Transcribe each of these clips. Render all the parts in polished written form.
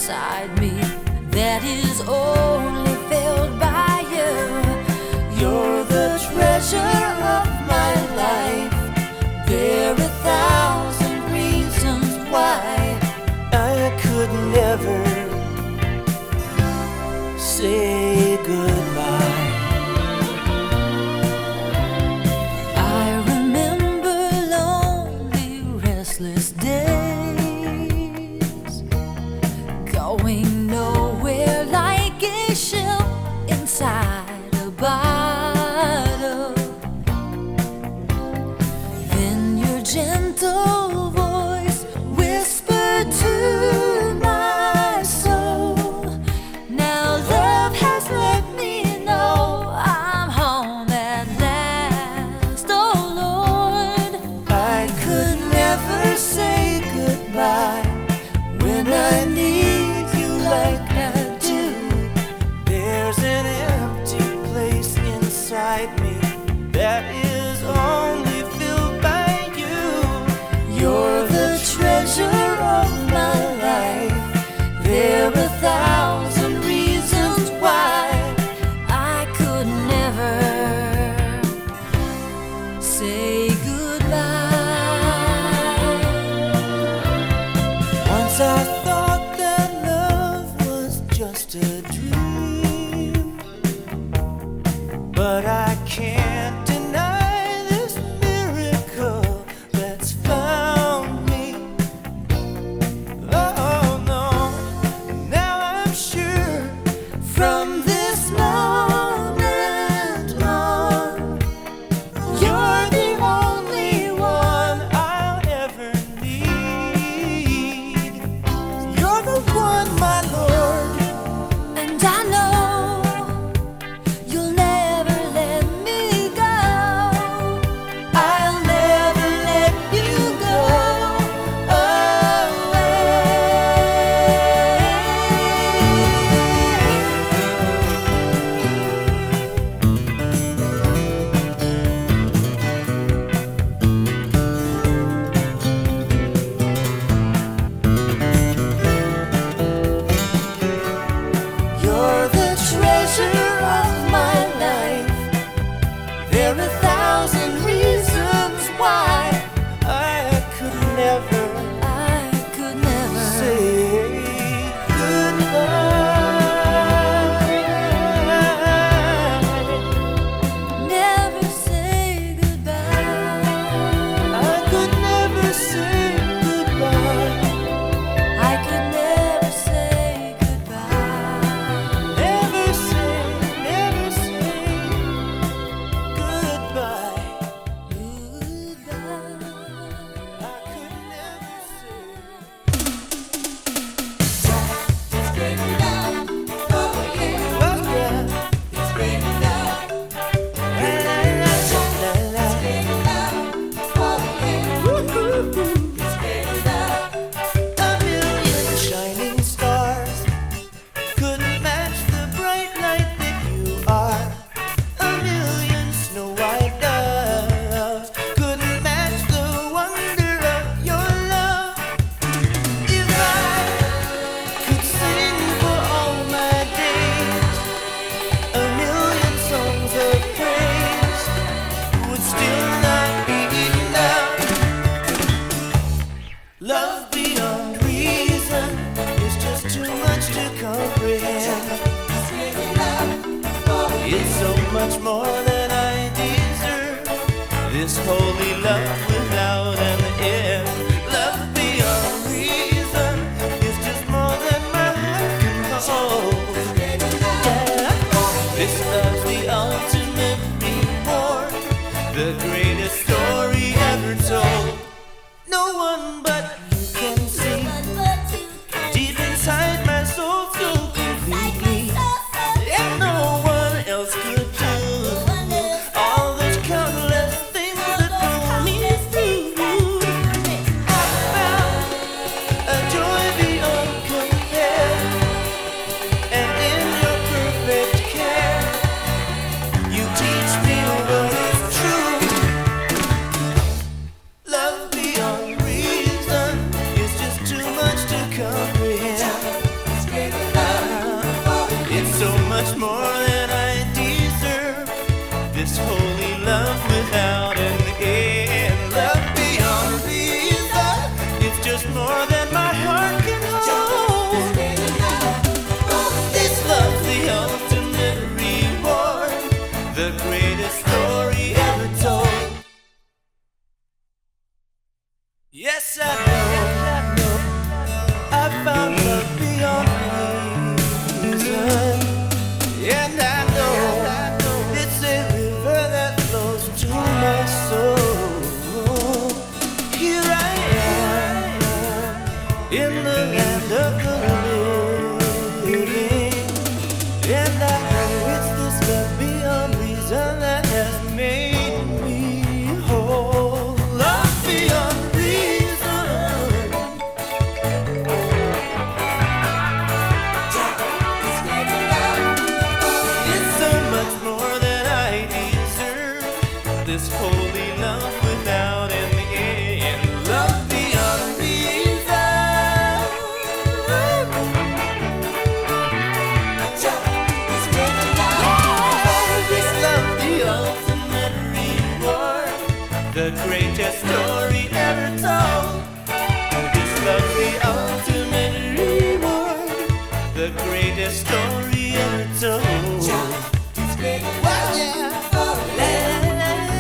inside me that is only filled by you. You're the treasure of my life. There are 1,000 reasons why I could never say goodbye. I remember lonely, restless days, going nowhere like a ship inside a bottle. Then your gentle voice whispered to my soul, now love has let me know I'm home at last. Oh Lord, I could never say goodbye when I need you like I do. There's an empty place inside me that is only filled by you. You're the treasure of my life. There are 1,000 reasons why I could never say goodbye. Once I thought that love was just a dream, but I can't deny this miracle that's found me. Oh no, now I'm sure from this moment on, you're the only one I'll ever need. You're the one, my Lord, and I know you'll never let me go. I'll never let you go away. much more than I deserve. This holy love without an end. Love beyond reason. It's just more than my heart can hold. This love's the ultimate reward, the greatest story ever told. Yes, I know I found love beyond reason. And I know it's a river that flows to my soul. Here I am in the land of the living, and I know it's this love beyond reason that has made me whole. Love beyond reason. It's so much more than I deserve. This holy love without an end. Love beyond reason. This love, the ultimate reward, the greatest story ever told. This love, the ultimate reward, the greatest story ever told. Well, yeah. La, la, la, la.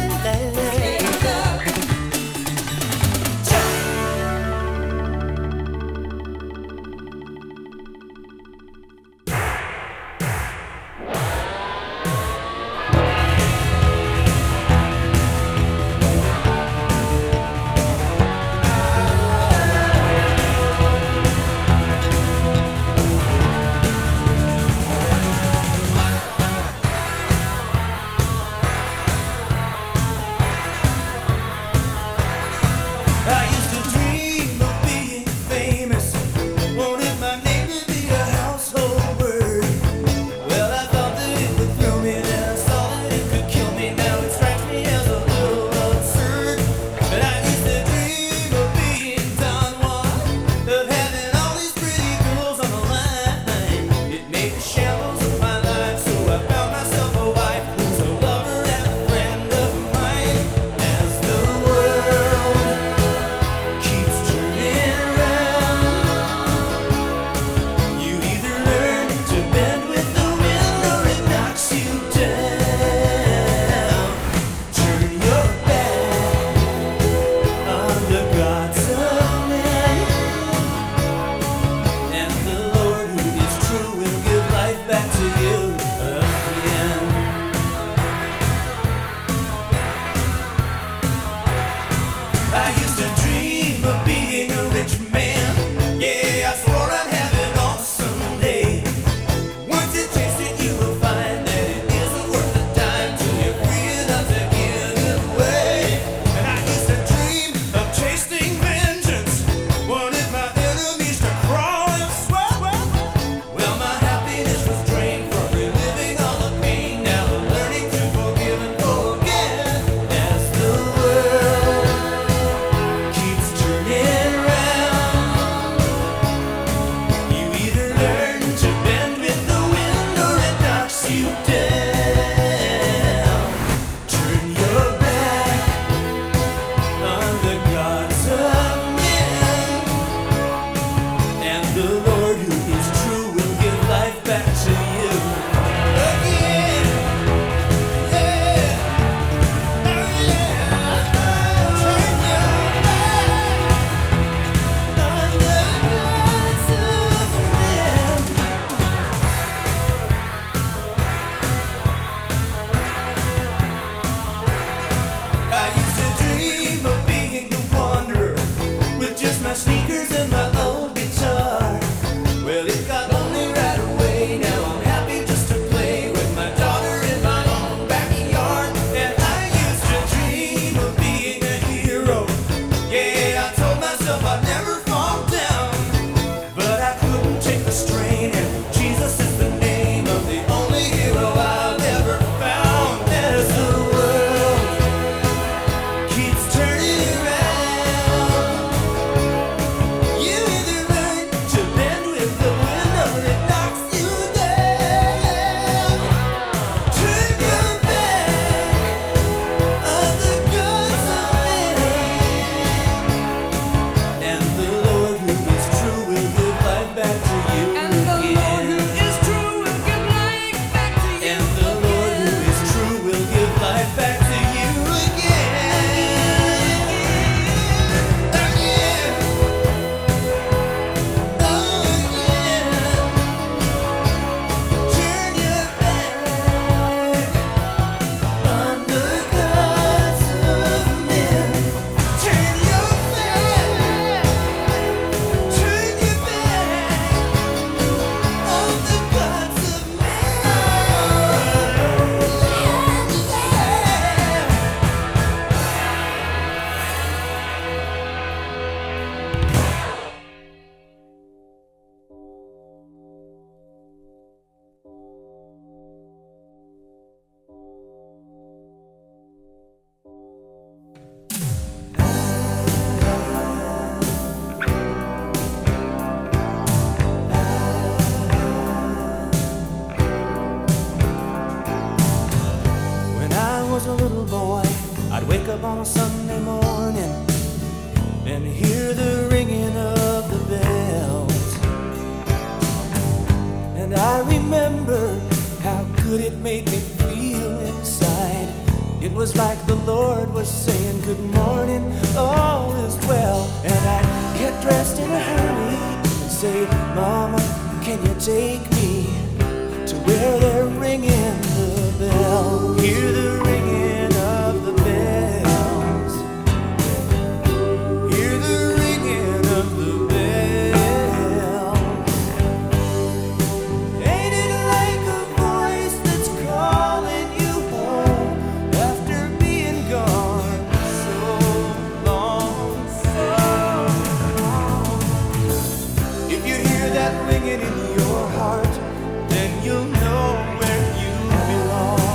was a little boy, I'd wake up on a Sunday morning and hear the ringing of the bells. And I remember how good it made me feel inside. It was like the Lord was saying, good morning, all is well. And I'd get dressed in a hurry and say, Mama, can you take me to where they're ringing the bell? Hear the ringing of the bells. Hear the ringing of the bells. Ain't it like a voice that's calling you home after being gone so long, so long? If you hear that ringing in your heart, then you'll know where you belong.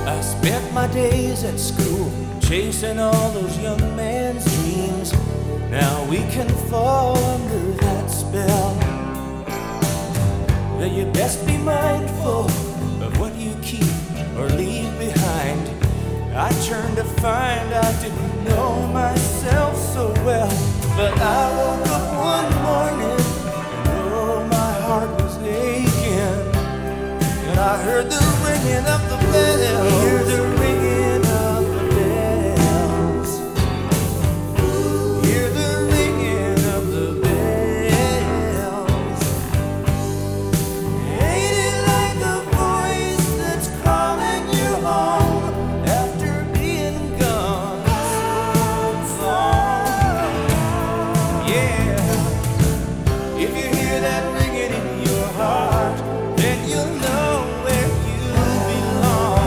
I spent my days at school chasing all those young man's dreams. Now we can fall under that spell. That you best be mindful of what you keep or leave behind. I turned to find I didn't know myself so well. But I woke up one morning and oh, my heart was aching. And I heard the ringing of the bells. Hear the ringing of the bells. Hear the ringing of the bells. Ain't it like a voice that's calling you home after being gone so long? Yeah. If you hear that ringing in your heart, then you'll know where you belong.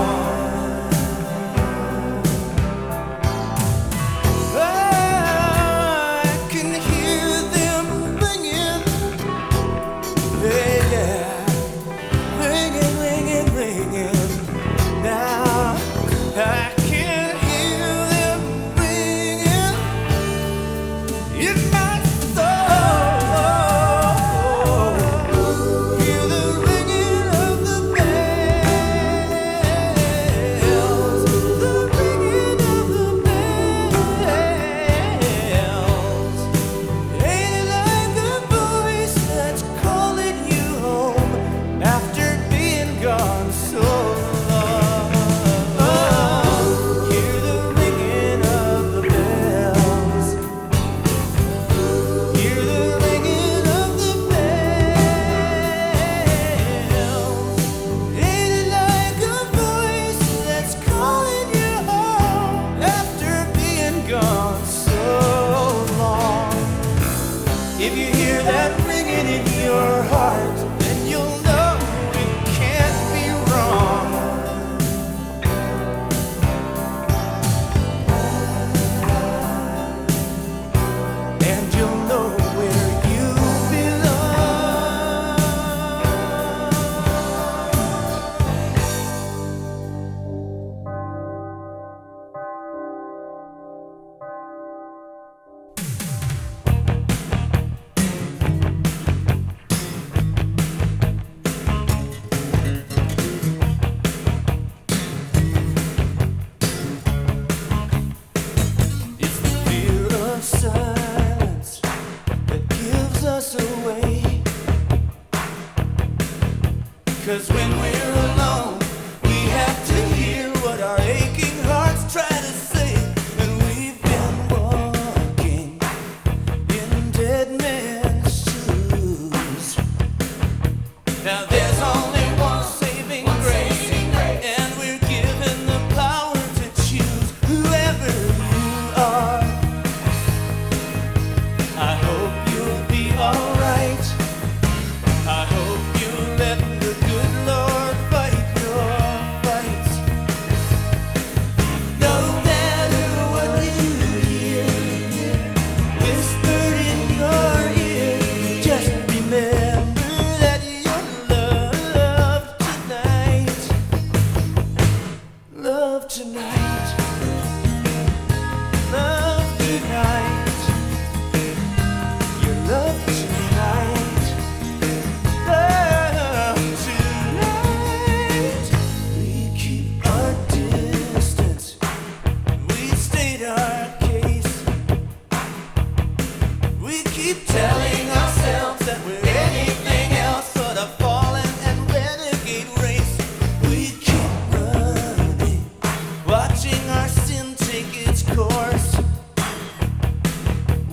I can hear them ringing, yeah, ringing, ringing, ringing. Now I can hear them ringing in my soul. Hear the ringing of the bells, the ringing of the bells. Ain't it like a voice that's calling you home after being gone so long? Hear the ringing of the bells. Hear the ringing of the bells. Ain't it like a voice that's calling you home after being gone so long? If you hear that ringing in your heart, then you'll know it can't be wrong. And you'll know where you belong. It's the fear of silence that gives us away. 'Cause when we're alone, we have to hear what our aching hearts try to say. And we've been walking in dead men's shoes. Now there's only one saving grace, and we're given the power to choose whoever you are. I hope you'll be alright. I hope you let the good Lord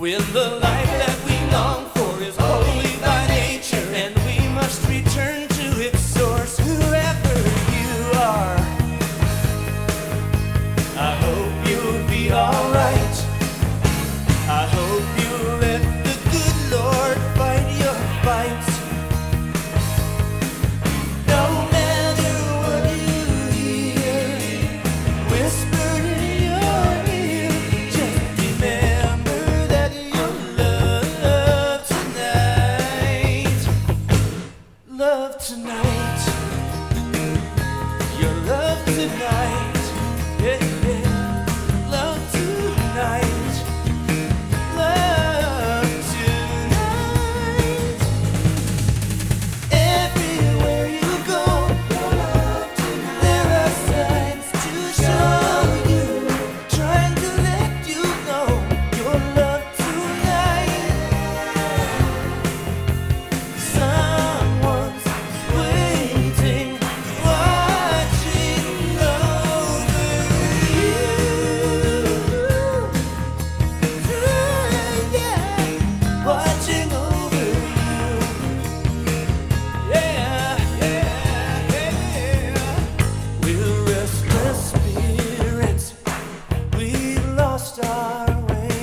when the life that we long for is holy by nature, and we must return to its source, whoever you are. I hope you'll be alright. I hope you let the good Lord fight your fights. No matter what you hear whispered in your ear, just remember that you're loved tonight. Love tonight. You're loved tonight. Yeah, yeah. Love tonight. Love tonight. Everywhere you go, there are signs to show you, trying to let you know you're loved tonight. Someone's waiting, watching over you. Yeah, watching over you. Yeah, yeah, yeah. We're restless spirits. We've lost our way.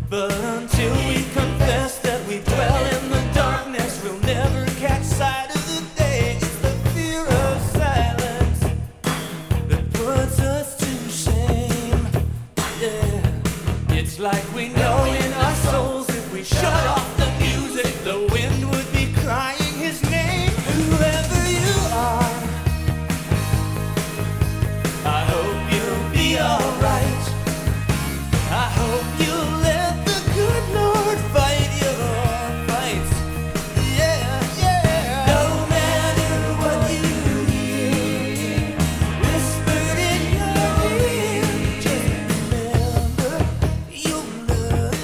But until we confess that we dwell in the darkness, we'll never catch sight of the day. It's the fear of silence that puts us to shame. Yeah, it's like we know in our souls if we shut off the music, the wind would be crying his name. Whoever you are, I hope you'll be alright. I hope you'll let the good Lord fight your fights. Yeah, yeah. No matter what you hear whispered in your ear, just remember you're loved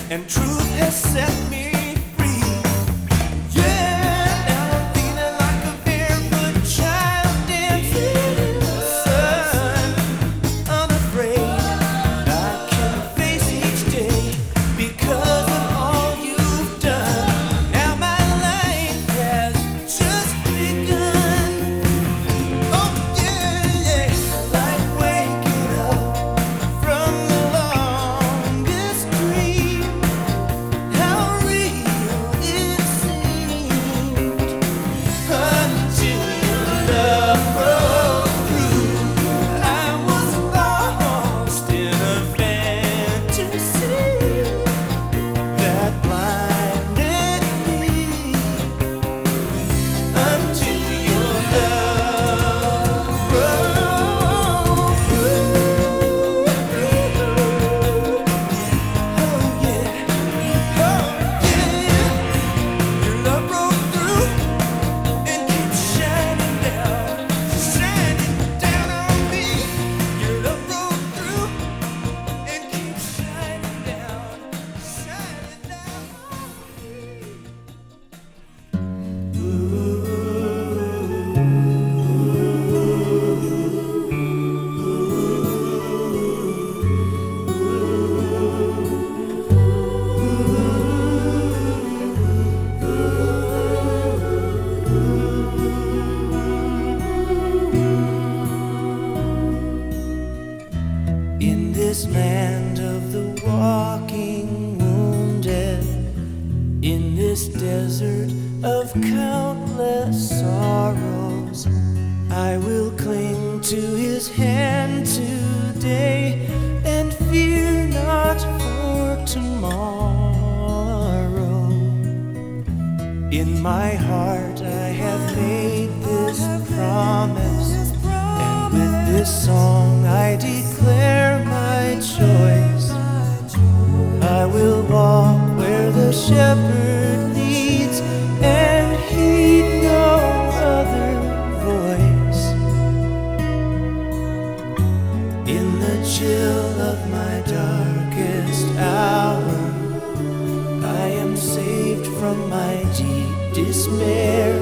and truth has set me free. Yeah, now I'm feeling like a barefoot child dancing in the sun. Unafraid, I can face each day because of all you've done. Now my life has just begun. Oh yeah, yeah, like waking up from the longest dream. How real it seemed until your love broke through. I was lost in a fantasy that blinded me until your love broke through. Oh yeah, your love broke through and keeps shining down on me. Your love broke through and keeps shining down on me. In this land of the walking wounded, in this desert of countless sorrows, I will cling to his hand today and fear not for tomorrow. In my heart I have made this promise, and with this song I declare my choice. I will walk where the shepherd leads and heed no other voice. In the chill of my darkest hour, I am saved from my deep despair.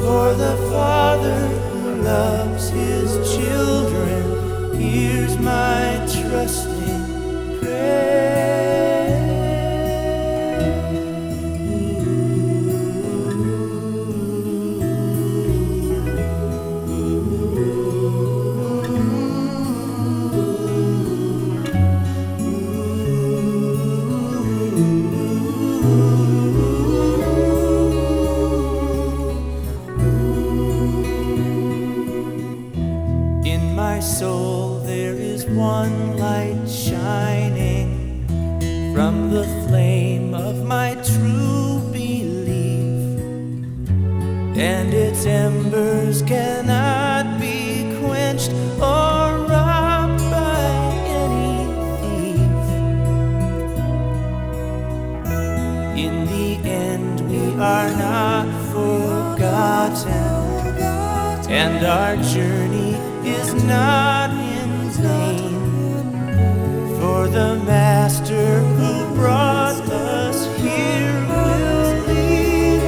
For the Father who loves his children hears my trusting prayer. In my soul there is one light shining from the flame of my true belief, and its embers cannot be quenched or robbed by any thief. In the end we are not forgotten, and our journey is not in vain. For the Master who brought us here will lead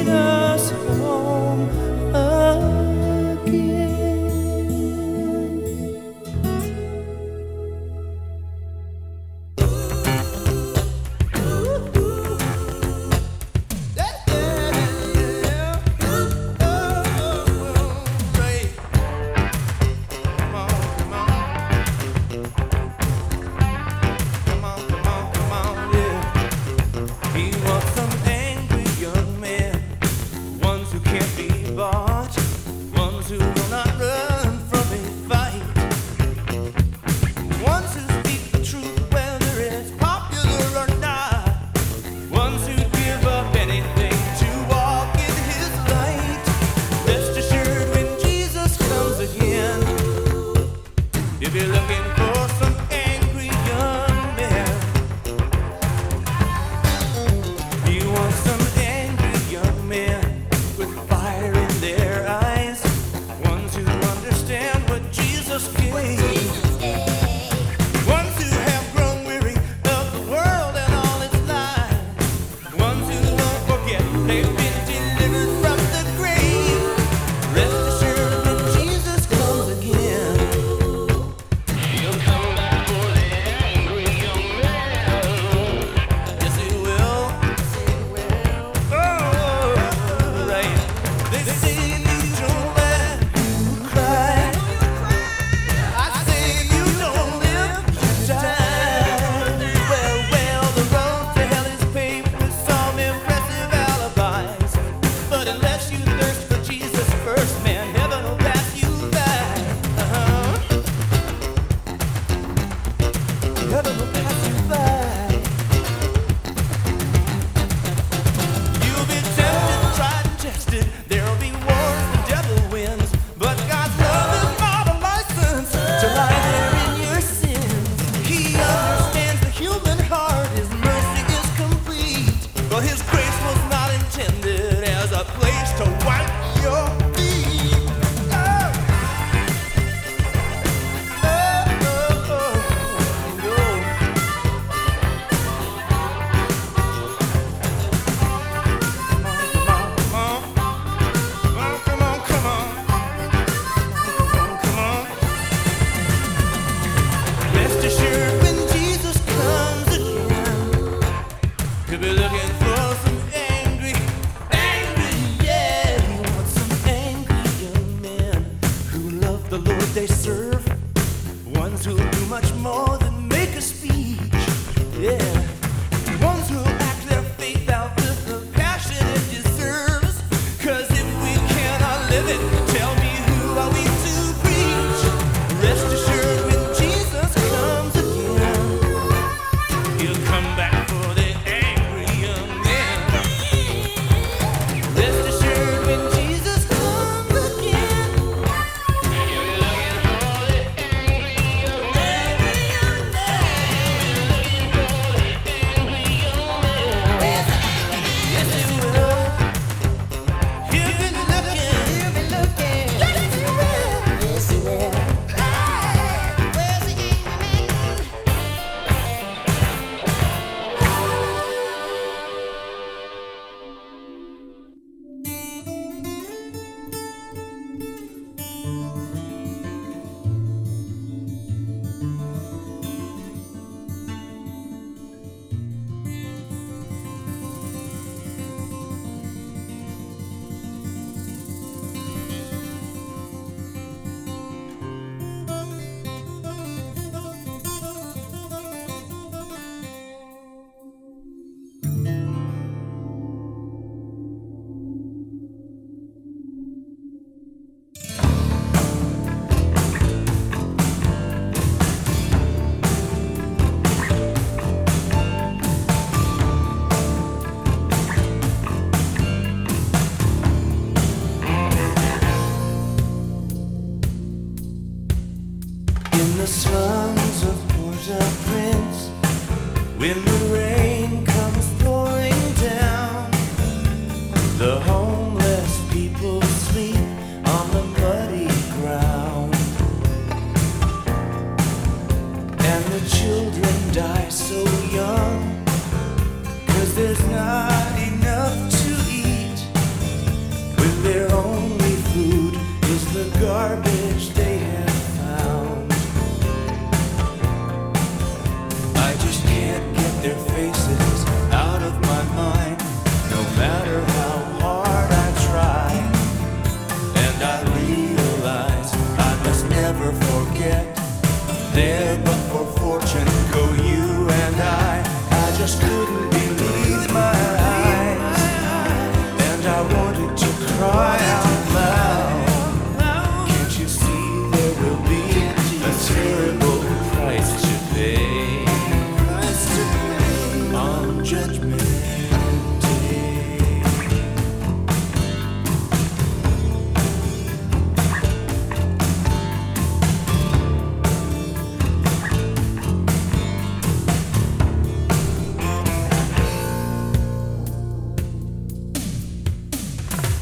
us home again. Come on. much more than make a speech. Yeah. Ones who act their faith out with the passion it deserves. 'Cause if we cannot live it, tell me who are we to preach? Rest assured when Jesus comes again, he'll come back for the angry young man. Rest assured when Jesus comes again, he'll be looking for the angry young man. Yes, he will. He'll be looking. Yes, he will. Yes, he will. Where's the angry man? In the slums of Port-au-Prince, when the rain comes pouring down, the homeless people sleep on the muddy ground, and the children die so young, 'cause there's not enough to eat, when their only food is the garbage they have found. I just can't get their faces out of my mind, no matter how hard I try. And I realize I must never forget, there but for fortune go you and I just couldn't believe my eyes, and I wanted to cry out loud. Can't you see there will be a terrible price to pay on Judgment Day?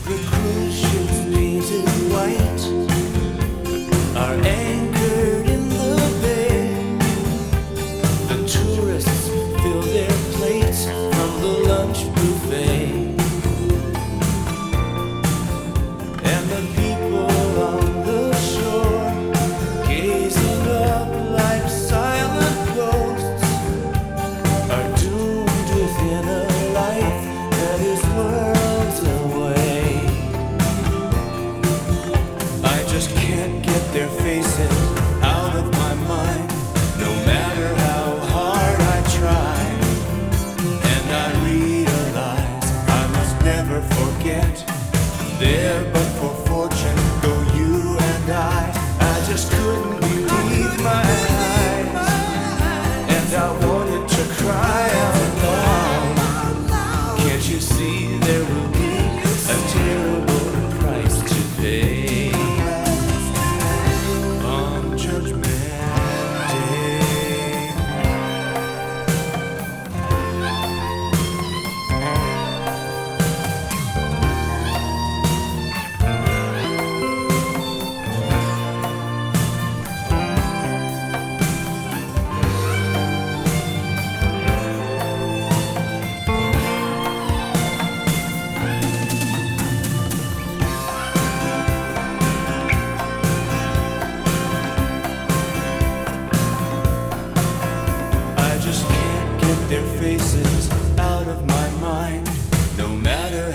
The cruise ships painted white are anchored in the bay. The tourists fill their plates from the lunch buffet, and the people on the shore, gazing up like silent ghosts, are doomed within a life that is worlds away. I just can't get their faces out of my mind, no matter how hard I try. And I realize I must never forget, there but for fortune go you and I just couldn't believe my eyes, and I wanted to cry out loud. Can't you see there will be a terrible price to pay on Judgment Day? I just can't get their faces out of my mind, no matter